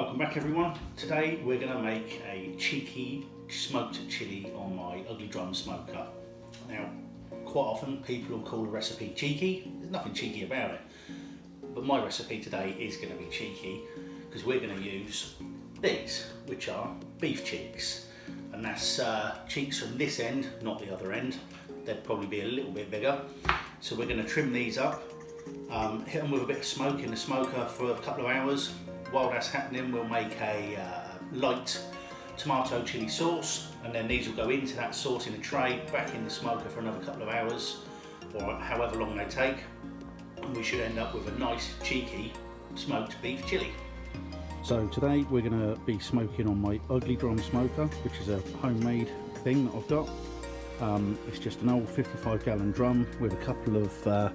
Welcome back everyone. Today we're going to make a cheeky smoked chilli on my ugly drum smoker. Now, quite often people will call a recipe cheeky. There's nothing cheeky about it. But my recipe today is going to be cheeky because we're going to use these, which are beef cheeks. And that's cheeks from this end, not the other end. They'd probably be a little bit bigger. So we're going to trim these up, hit them with a bit of smoke in the smoker for a couple of hours. While that's happening, we'll make a light tomato chili sauce, and then these will go into that sauce in a tray, back in the smoker for another couple of hours, or however long they take, and we should end up with a nice cheeky smoked beef chili. So today we're going to be smoking on my ugly drum smoker, which is a homemade thing that I've got. It's just an old 55-gallon drum with a couple of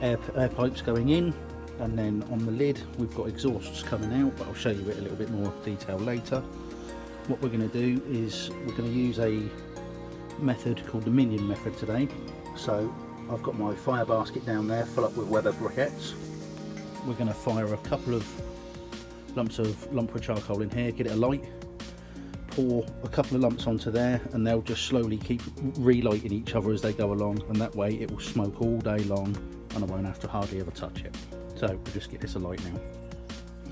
air pipes going in. And then on the lid we've got exhausts coming out, but I'll show you it a little bit more detail later. What we're going to do is we're going to use a method called the minion method today. So I've got my fire basket down there full up with Weber briquettes. We're going to fire a couple of lumps of charcoal in here, get it alight, pour a couple of lumps onto there, and they'll just slowly keep relighting each other as they go along, and that way it will smoke all day long and I won't have to hardly ever touch it. So we'll just get this alight now.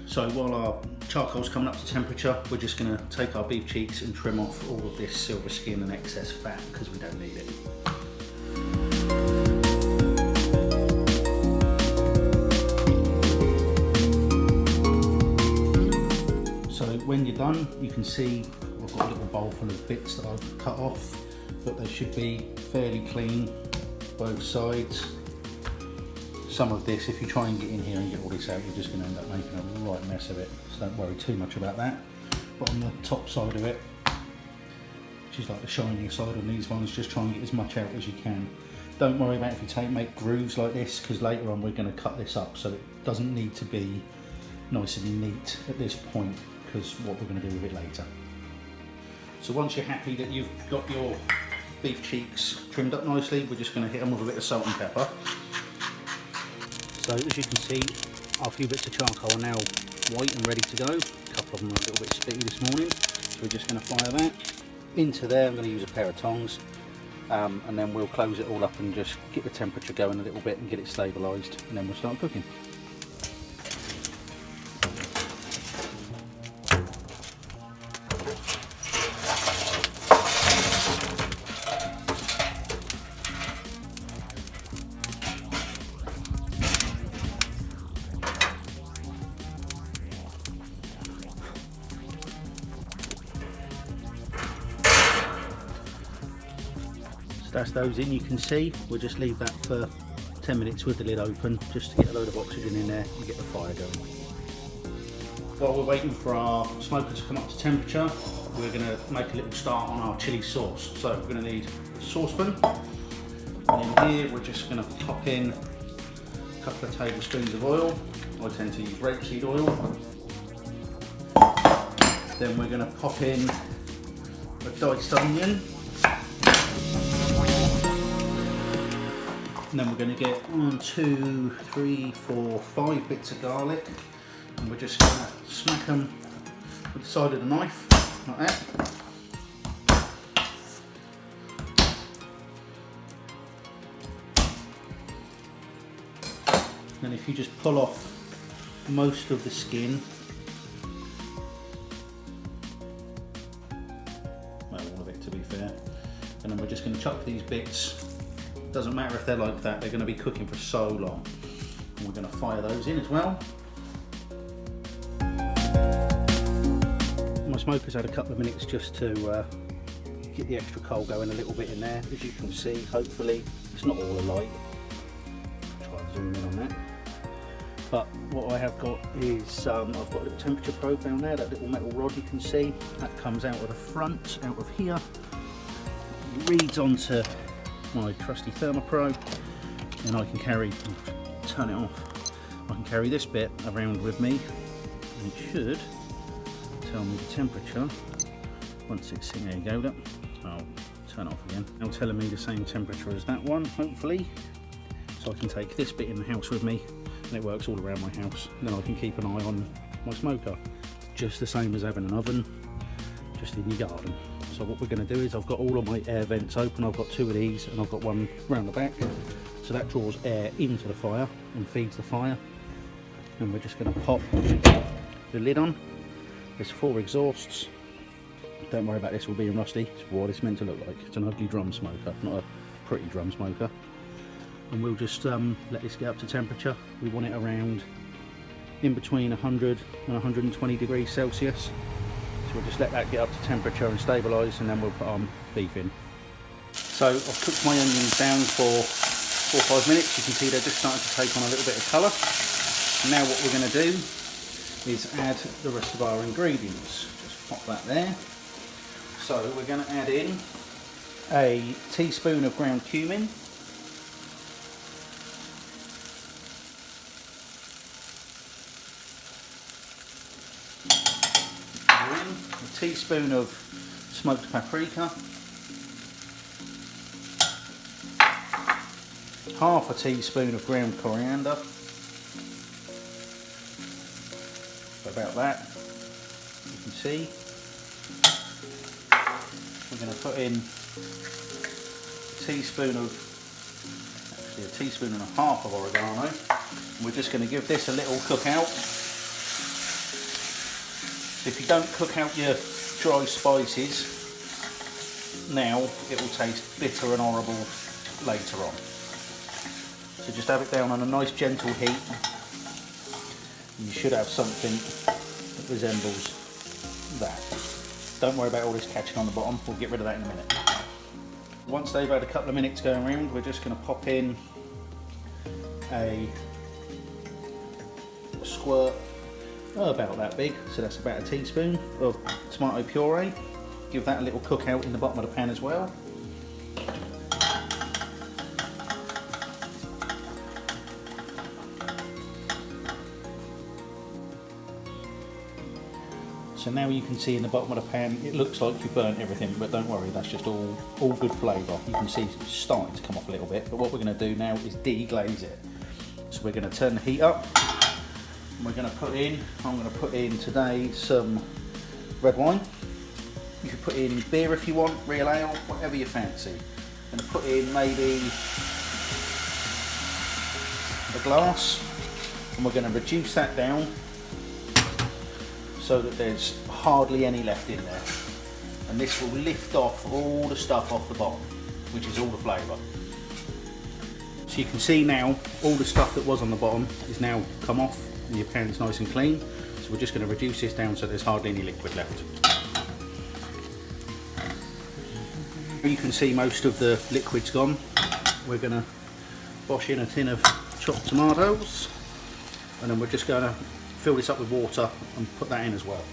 So while our charcoal's coming up to temperature, we're just going to take our beef cheeks and trim off all of this silver skin and excess fat because we don't need it. So when you're done, you can see I've got a little bowl full of bits that I've cut off, but they should be fairly clean both sides. Some of this, if you try and get in here and get all this out, you're just going to end up making a right mess of it, so don't worry too much about that. But on the top side of it, which is like the shiny side on these ones, just try and get as much out as you can. Don't worry about if you make grooves like this, because later on we're going to cut this up, so it doesn't need to be nice and neat at this point, because what we're going to do with it later. So once you're happy that you've got your beef cheeks trimmed up nicely, we're just going to hit them with a bit of salt and pepper. So as you can see, our few bits of charcoal are now white and ready to go. A couple of them are a little bit spitty this morning, so we're just going to fire that into there. I'm going to use a pair of tongs, and then we'll close it all up and just get the temperature going a little bit and get it stabilised, and then we'll start cooking. That's those in. You can see we'll just leave that for 10 minutes with the lid open, just to get a load of oxygen in there and get the fire going. While we're waiting for our smoker to come up to temperature, we're going to make a little start on our chili sauce. So we're going to need a saucepan, and in here we're just going to pop in a couple of tablespoons of oil. I tend to use rapeseed oil. Then we're going to pop in a diced onion. And then we're going to get 1, 2, 3, 4, 5 bits of garlic, and we're just going to smack them with the side of the knife, like that. And if you just pull off most of the skin, well, all of it to be fair, and then we're just going to chuck these bits. Doesn't matter if they're like that, they're going to be cooking for so long. And we're going to fire those in as well. My smoker's had a couple of minutes just to get the extra coal going a little bit in there. As you can see, hopefully it's not all alight. Try and zoom in on that. But what I have got is I've got a little temperature probe down there, that little metal rod you can see. That comes out of the front, out of here. It reads onto my trusty thermoprobe, and I can turn it off, I can carry this bit around with me, and it should tell me the temperature once it's in. There you go, look. I'll turn it off again. Now telling me the same temperature as that one, hopefully, so I can take this bit in the house with me, and it works all around my house, and then I can keep an eye on my smoker. just the same as having an oven, just in your garden. So what we're going to do is, I've got all of my air vents open. I've got 2 of these and I've got one round the back, so that draws air into the fire and feeds the fire. And we're just going to pop the lid on. There's 4 exhausts. Don't worry about this all being rusty. It's what it's meant to look like. It's an ugly drum smoker, not a pretty drum smoker. And we'll just let this get up to temperature. We want it around in between 100 and 120 degrees Celsius. So we'll just let that get up to temperature and stabilise, and then we'll put our beef in. So I've cooked my onions down for 4 or 5 minutes. You can see they're just starting to take on a little bit of colour. Now what we're going to do is add the rest of our ingredients. Just pop that there. So we're going to add in a teaspoon of ground cumin, a teaspoon of smoked paprika, half a teaspoon of ground coriander, about that, you can see. We're going to put in a teaspoon and a half of oregano. And we're just going to give this a little cook out. If you don't cook out your dry spices now, it will taste bitter and horrible later on. So just have it down on a nice gentle heat. You should have something that resembles that. Don't worry about all this catching on the bottom, we'll get rid of that in a minute. Once they've had a couple of minutes going around, we're just going to pop in a squirt, about that big, so that's about a teaspoon of tomato puree. Give that a little cook out in the bottom of the pan as well. So now you can see in the bottom of the pan, it looks like you've burnt everything, but don't worry, that's just all good flavour. You can see it's starting to come off a little bit, but what we're going to do now is deglaze it. So we're going to turn the heat up, and we're going to put in, I'm going to put in today some red wine. You can put in beer if you want, real ale, whatever you fancy. I'm going to put in maybe a glass, and we're going to reduce that down so that there's hardly any left in there, and this will lift off all the stuff off the bottom, which is all the flavour. So you can see now all the stuff that was on the bottom is now come off and your pan's nice and clean. So we're just going to reduce this down so there's hardly any liquid left. You can see most of the liquid's gone. We're going to wash in a tin of chopped tomatoes, and then we're just going to fill this up with water and put that in as well.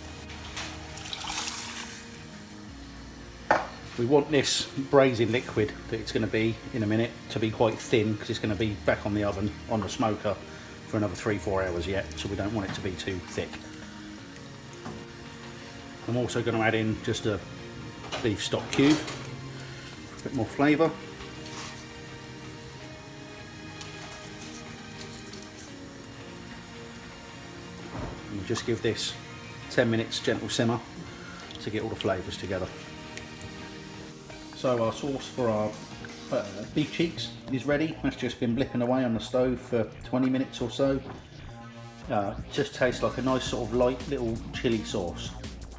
We want this braising liquid that it's going to be in a minute to be quite thin, because it's going to be back on the oven, on the smoker, for another 3-4 hours yet, so we don't want it to be too thick. I'm also going to add in just a beef stock cube, a bit more flavour. We'll just give this 10 minutes gentle simmer to get all the flavours together. So our sauce for our beef cheeks is ready. That's just been blipping away on the stove for 20 minutes or so. Just tastes like a nice sort of light little chilli sauce.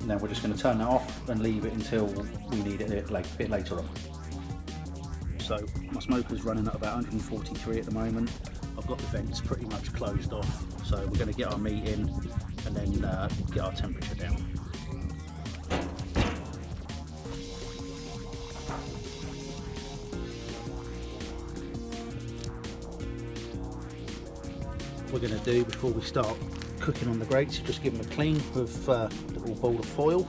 Now we're just going to turn that off and leave it until we need it a bit later on. So my smoker's running at about 143 at the moment. I've got the vents pretty much closed off, so we're going to get our meat in and then get our temperature down. What we're going to do before we start cooking on the grates, just give them a clean with a little bowl of foil.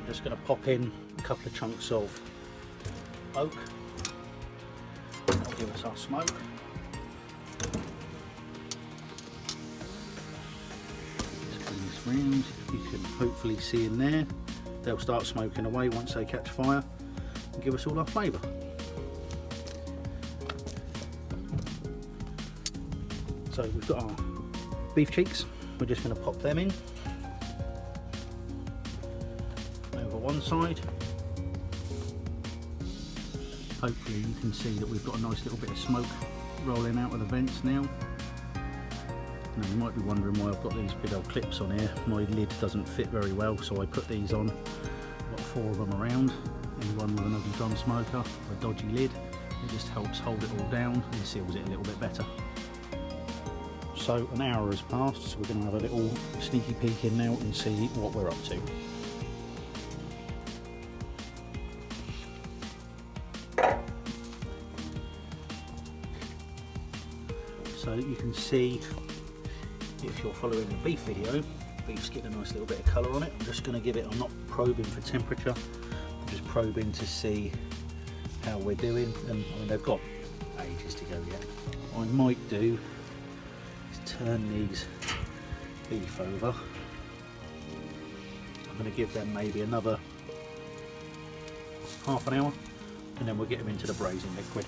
Just going to pop in a couple of chunks of oak. That'll give us our smoke. These rounds, you can hopefully see in there, they'll start smoking away once they catch fire and give us all our flavour. So we've got our beef cheeks, we're just going to pop them in over one side. Hopefully you can see that we've got a nice little bit of smoke rolling out of the vents now. Now you might be wondering why I've got these big old clips on here. My lid doesn't fit very well, so I put these on. I've got 4 of them around. Anyone with an ugly drum smoker or a dodgy lid, it just helps hold it all down and seals it a little bit better. So an hour has passed, so we're going to have a little sneaky peek in now and see what we're up to. So you can see, if you're following the beef video, beef's getting a nice little bit of colour on it. I'm just going to give it, I'm not probing for temperature, I'm just probing to see how we're doing, and I mean they've got ages to go yet. What I might do is turn these beef over. I'm going to give them maybe another half an hour and then we'll get them into the braising liquid.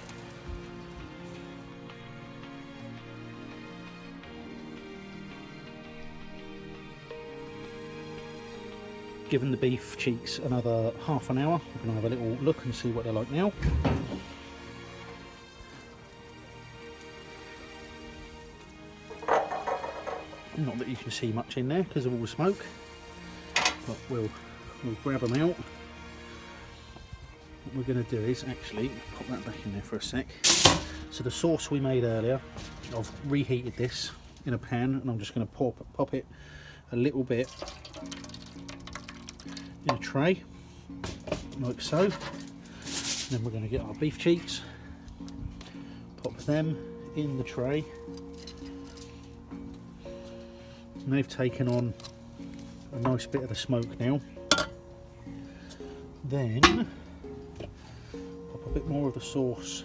Given the beef cheeks another half an hour, we're going to have a little look and see what they're like now. Not that you can see much in there because of all the smoke, but we'll grab them out. What we're going to do is actually pop that back in there for a sec. So the sauce we made earlier, I've reheated this in a pan and I'm just going to pop it a little bit in a tray, like so. And then we're going to get our beef cheeks, pop them in the tray, and they've taken on a nice bit of the smoke now. Then pop a bit more of the sauce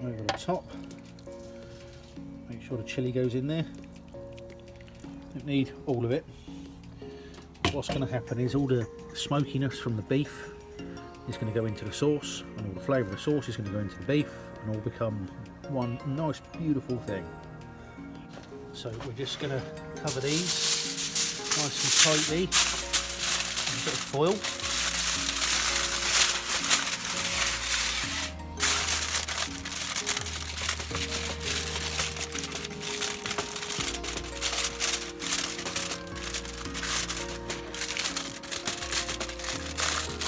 over the top, make sure the chilli goes in there, don't need all of it. What's going to happen is all the smokiness from the beef is going to go into the sauce, and all the flavour of the sauce is going to go into the beef and all become one nice beautiful thing. So we're just going to cover these nice and tightly with a bit of foil.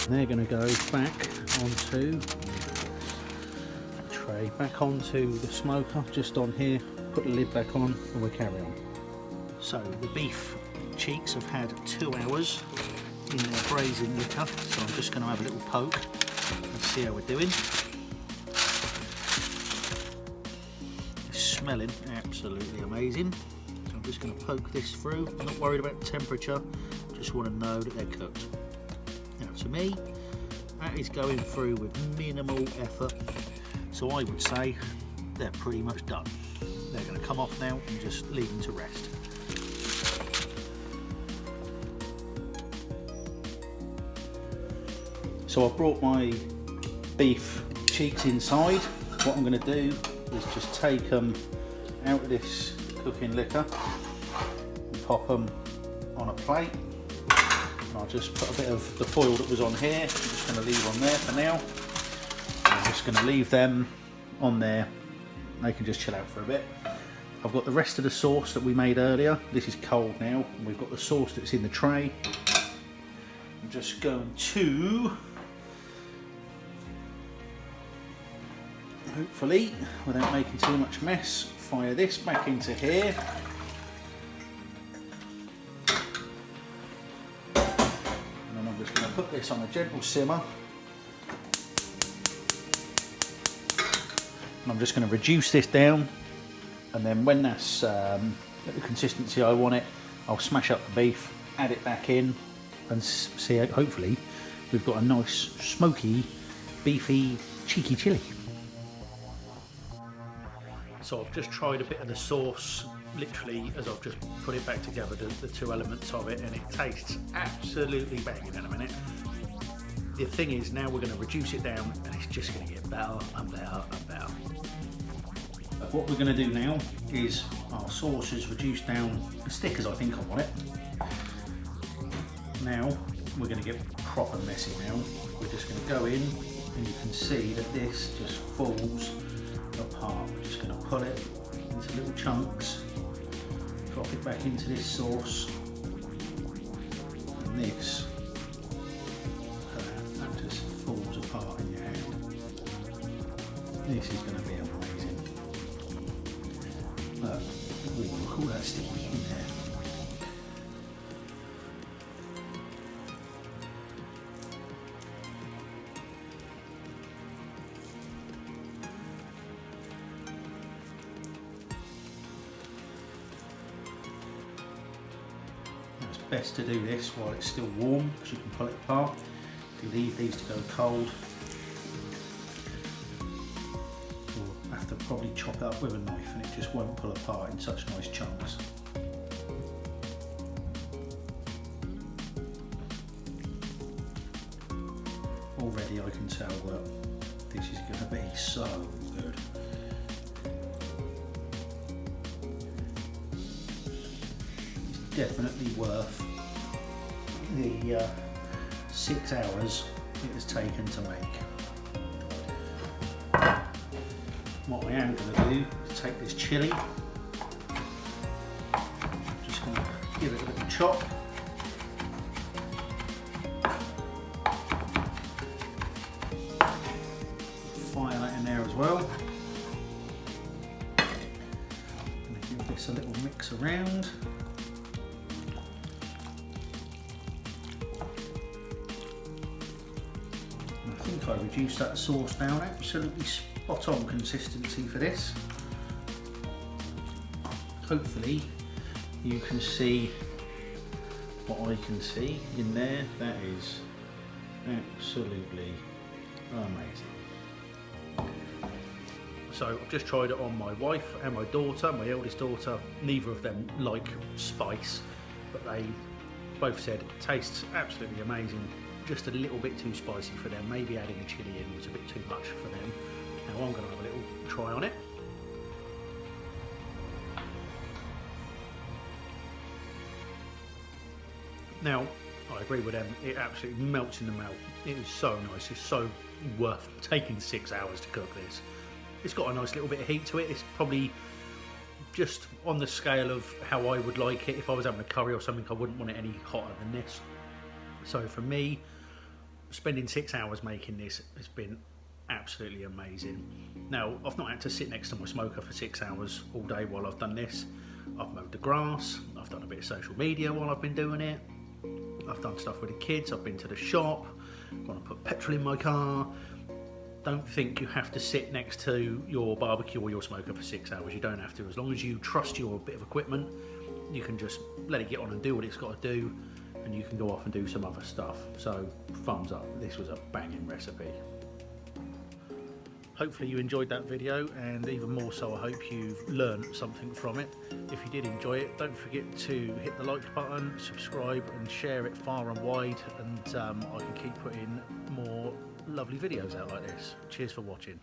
They're going to go back onto the tray, back onto the smoker, just on here, put the lid back on and we'll carry on. So the beef cheeks have had 2 hours in their braising liquor, so I'm just going to have a little poke and see how we're doing. It's smelling absolutely amazing, so I'm just going to poke this through. I'm not worried about temperature, just want to know that they're cooked. To me, that is going through with minimal effort, so I would say they're pretty much done. They're going to come off now and just leave them to rest. So I've brought my beef cheeks inside. What I'm going to do is just take them out of this cooking liquor and pop them on a plate. I'll just put a bit of the foil that was on here, I'm just going to leave on there for now. I'm just going to leave them on there, they can just chill out for a bit. I've got the rest of the sauce that we made earlier. This is cold now, and we've got the sauce that's in the tray. I'm just going to, hopefully, without making too much mess, fire this back into here. Put this on a gentle simmer, and I'm just going to reduce this down, and then when that's at the consistency I want it, I'll smash up the beef, add it back in, and see, hopefully we've got a nice smoky, beefy, cheeky chilli. So I've just tried a bit of the sauce, literally as I've just put it back together, the two elements of it, and it tastes absolutely banging in a minute. The thing is, now we're going to reduce it down and it's just going to get better and better and better. But what we're going to do now is our sauce is reduced down as thick as I think I want it. Now we're going to get proper messy now. We're just going to go in and you can see that this just falls apart. We're just going to pull it into little chunks, drop it back into this sauce, and this that just falls apart in your hand. This is going to be amazing. Look, look all that sticky in there. It's best to do this while it's still warm because you can pull it apart. If you leave these to go cold, you'll have to probably chop it up with a knife and it just won't pull apart in such nice chunks. Already I can tell that this is going to be so good. It's definitely worth the 6 hours it has taken to make. What I am going to do is take this chilli, just going to give it a little chop. Fire that in there as well. I'm going to give this a little mix around. I think I reduced that sauce down, absolutely spot on consistency for this. Hopefully you can see what I can see in there. That is absolutely amazing. So I've just tried it on my wife and my daughter, my eldest daughter. Neither of them like spice, but they both said it tastes absolutely amazing. Just a little bit too spicy for them. Maybe adding a chilli in was a bit too much for them. Now I'm going to have a little try on it. Now, I agree with them, it absolutely melts in the mouth. It is so nice, it's so worth taking 6 hours to cook this. It's got a nice little bit of heat to it. It's probably just on the scale of how I would like it. If I was having a curry or something, I wouldn't want it any hotter than this. So for me, spending 6 hours making this has been absolutely amazing. Now, I've not had to sit next to my smoker for 6 hours all day while I've done this. I've mowed the grass, I've done a bit of social media while I've been doing it. I've done stuff with the kids, I've been to the shop, gone and put petrol in my car. Don't think you have to sit next to your barbecue or your smoker for 6 hours. You don't have to. As long as you trust your bit of equipment, you can just let it get on and do what it's got to do, and you can go off and do some other stuff. So thumbs up, this was a banging recipe. Hopefully you enjoyed that video, and even more so I hope you've learned something from it. If you did enjoy it, don't forget to hit the like button, subscribe and share it far and wide, and I can keep putting more lovely videos out like this. Cheers for watching.